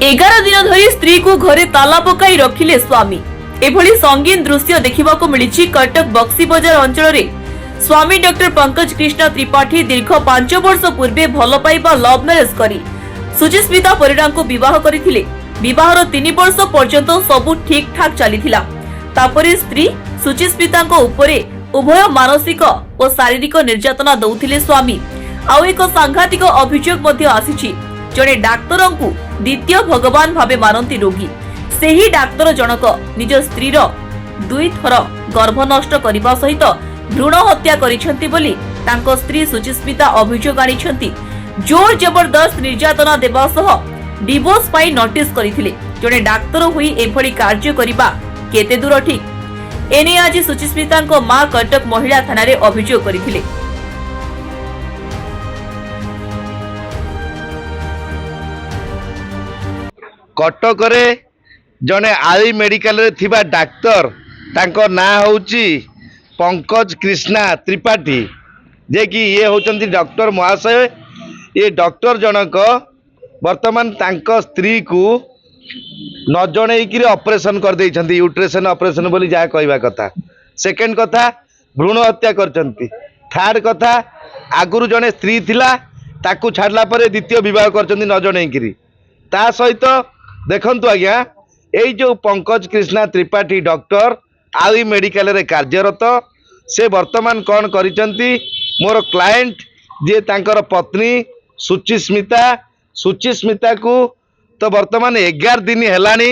11 दिन धरी स्त्री को घरे ताला पकाई रखिले स्वामी। एभली संगीन दृश्य देखिबाकू मिलिछि कटक बक्सी बजार अंचल रे। स्वामी डॉक्टर पंकज कृष्ण त्रिपाठी दीर्घ 5 वर्ष पूर्वे भल पाइबा लव मैरेज करी सुचिस्मिता परिड़ा को विवाह करथिले। विवाहर 3 वर्ष पर्यंत सबु ठीक ठाक चलीथिला। तापरे स्त्री सुचिस्मिता को उपरे उभय मानसिक और शारीरिक निर्यातना दौथिले स्वामी। आउ एक सांघातिक अभियोग मध्य आसीछि। जने डाक्तर को द्वितीय भगवान भावे मानती रोगी सेही डाक्तर जनक निज स्त्री दुई थर गर्भ नष्ट करने सहित भ्रूण हत्या करिसेंती बोली तांको स्त्री सुचिस्मिता अभियोग आनिछंती। जोर जबरदस्त निर्यातना देबा सह डिवोर्स पाई नोटिस करिथिले। जने डाक्तर हुई एभली कार्य करिबा केते दूर ठीक एने आज सुचिस्मिता मां कटक महिला थाना रे अभियोग करिथिले। कटक रे जने आई मेडिकल रे थिबा डाक्तर तांको ना होउची पंकज कृष्णा त्रिपाठी जे कि ये होचंती डॉक्टर महाशय। ये डॉक्टर जनक वर्तमान तांको स्त्री को न जणैकी ऑपरेशन कर देइछंती यूट्रेशन ऑपरेशन बोली जा कहवा कथा। सेकंड कथा भ्रूण हत्या करचंती। थर्ड कथा आगुरु जने स्त्री थिला ताकू छाडला परे द्वितीय विवाह करचंती न जणैकी। ता सहित देखंतु आज्ञा एई जो पंकज कृष्णा त्रिपाठी डॉक्टर आई मेडिकल रे कार्यरत से वर्तमान कौन करिसंती मोर क्लाएंट जे तांकर पत्नी सुचिस्मिता को तो वर्तमान 11 दिन हेलानी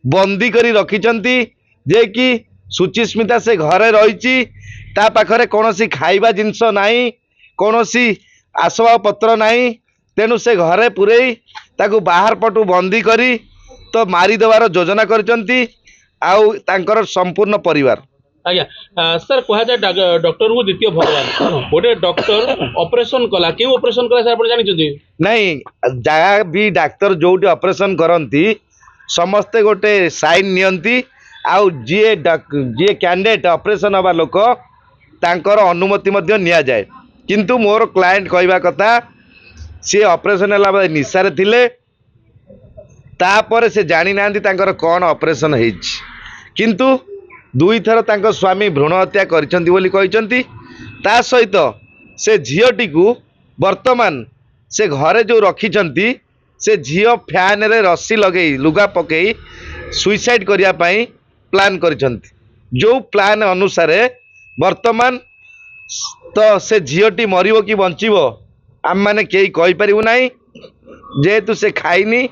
बंदी करी रखिचंती। जे कि सुचिस्मिता से घरे रहिची ता पाखरे कोनोसी खाइबा जिंस नाही कोनोसी आसबाब पत्र नाही तेनु से घरे पुरेई ताकू बाहर पटू बंदी करी तो मारी देवार योजना करचंती आउ तांकर संपूर्ण परिवार। आज्ञा सर कहा जाए डॉक्टर को द्वितीय भगवान गोटे डॉक्टर ऑपरेशन कला क्यों ऑपरेशन कला सर आप जानी नहीं जहाँ भी डाक्तर जोटी ऑपरेशन करती समस्ते गोटे साइन नियंती आउ जी कैंडिडेट ऑपरेशन हवा लोक तांकर अनुमति मध्य निया जाए। किंतु मोर क्लाएंट कहवा कथा सी ऑपरेशन हला बेले निशारे थिले तापर से जानी नांती तांकर कौन ऑपरेशन हेछि किंतु दुई थर तांको स्वामी भ्रूण हत्या करिसंती बोली कहिसंती। ता सहित से झीटी को वर्तमान से घरे जो रखिचंती से झील फैन रे रस्सी लगे लुगा पकई सुइसाइड करिया पई प्लान करिसंती। जो प्लान अनुसार वर्तमान तो से झीटी मरिबो कि बंचिबो आम माने केही कहि परिबु नाही जेहेतु से खाइनी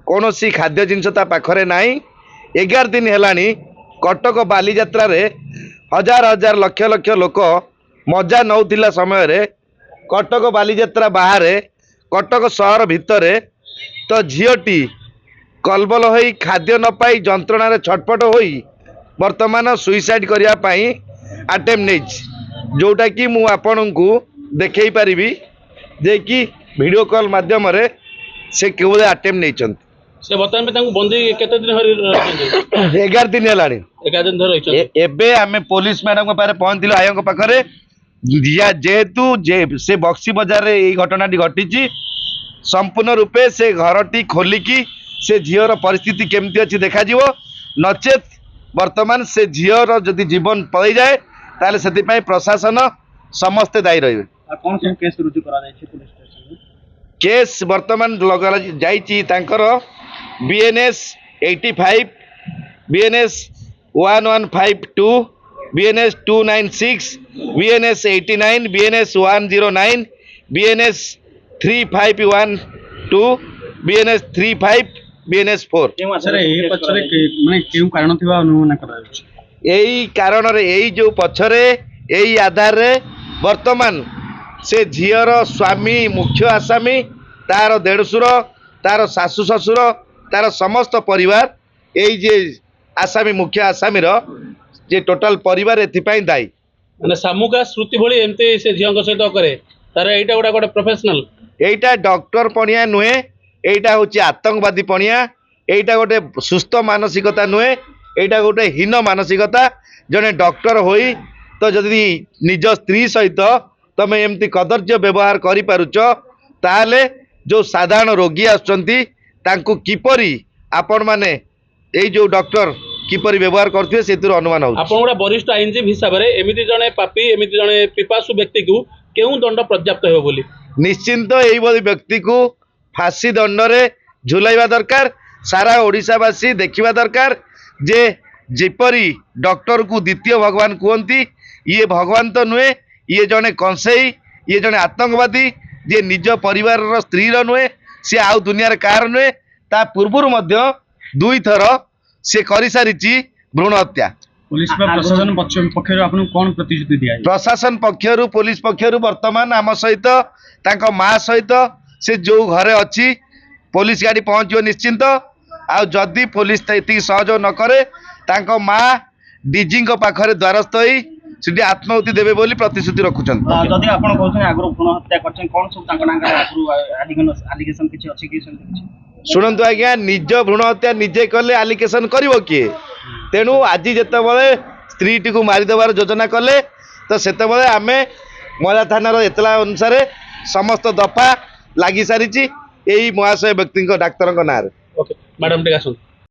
कौनसी खाद्य जिनस ता पाखरे नाही। 11 दिन हेलानी कटक बालीजात्रा रे हजार हजार लक्ष लक्ष लोक मजा नौथिला समय रे कटक बालीजात्रा बाहर कटक सहर भितर तो झीटी कलबल होई खाद्य न पाई जंत्रणा रे छटपट होई वर्तमान सुइसाइड करिया पाई अटेम्प्ट नेछि जोटा कि मु आपन को देखै परिबी जे कि वीडियो कॉल माध्यम रे से केवल अटेम्प्ट नेछंती। से बर्तमान में तांको बंदी केते दिन हरि 11 दिन हेलानी 11 दिन धरि रहिछ। एबे आमे पुलिस मैडम के पारे पहुंचलु आयंक पाखरे जेहेतु से बक्सी बाजार रे এই घटनाटी घटिची संपूर्ण रूपे से घरटी खोलिकी से झीर परिस्थिति केमती अच्छी देखा जीवो नचेत वर्तमान से झीर जदि जीवन पड़े जाए ताले सेति प्रशासन समस्ते दायी रहिबे। कौन से केस रुजु करा जाय छै पुलिस स्टेशन में केस वर्तमान लगा जाइची तांकर BNS 85 BNS 1152 BNS 296 BNS 89 BNS 109 BNS 3512 BNS 35 BNS 4 sir ए पछरे माने केउ कारण थिबा अनुमान करा जाय एई कारण रे एई जो पछरे एई आधार रे वर्तमान से झीर स्वामी मुख्य आसामी तार देढ़सुर तार सासु ससुर तार समस्त परिवार यही जे आसामी मुख्य आसामी जे टोटाल परिवार एथिपाई दायी माने सामुका श्रुति भली एमते से झियंक सहित करे तार एटा गोटे प्रोफेशनल एटा डॉक्टर पणिया नुहे एटा होची आतंकवादी पणिया एटा गोटे सुस्थ मानसिकता नुहे एटा गोटे हीन मानसिकता जने डॉक्टर होई तो जदि निज स्त्री सहित तमे एमती कदर्य व्यवहार करि पारुच ताले जो साधारण रोगी आसुचंती तांकु किपरि आपण माने एई जो डॉक्टर किपरि व्यवहार करथिबे सेतुर अनुमान हो। आपण गोटे वरिष्ठ आईनजीवी हिसाब से एमिति जने पापी एमिति जने पिपासु व्यक्ति को केउ दंड पर्याप्त हेबो बोली निश्चिंत एई भली व्यक्ति को फांसी दंड रे झुलाइबा दरकार। सारा ओडिशावासी देखिबा दरकार जे जेपरी डॉक्टर को द्वितीय भगवान कहती ये भगवान तो नुहे, ये जड़े कंसेई, ये जड़े आतंकवादी, जे निज परिवार स्त्री नुहे, सी आउ दुनिया कार नुहे। ता पूर्व दुई थर से कर सारी भ्रूण हत्या। पुलिस प्रशासन पक्षर आपन कोन प्रतिश्रुति दिया? प्रशासन पक्षर पुलिस पक्षर वर्तमान आम सहित तांको माँ सहित से जो घरे अच्छी पुलिस गाड़ी पहुँचो निश्चिंत। आ जदि पुलिस सहयोग न करे तांको माँ डीजी पाखरे द्वारस्थ होई सेठी आत्माहुति देबे बोली प्रतिश्रुति रखुछन। जदि आपण कहउछन आगरो भ्रूण हत्या करछन कोन सब तांको नांगा आगरो एलिगेशन किछि अछि कि शुणु आज्ञा निज भ्रूण हत्या निजे कले एलिगेशन करिवो किए? तेणु आज जितेबाला स्त्री टी को मारिदेवार योजना कले तो सेतेबाला आमे महिला थानार एतला अनुसार समस्त दफा लगी सारी यही महाशय व्यक्ति डाक्तर ना। ओके मैडम टेक आसन।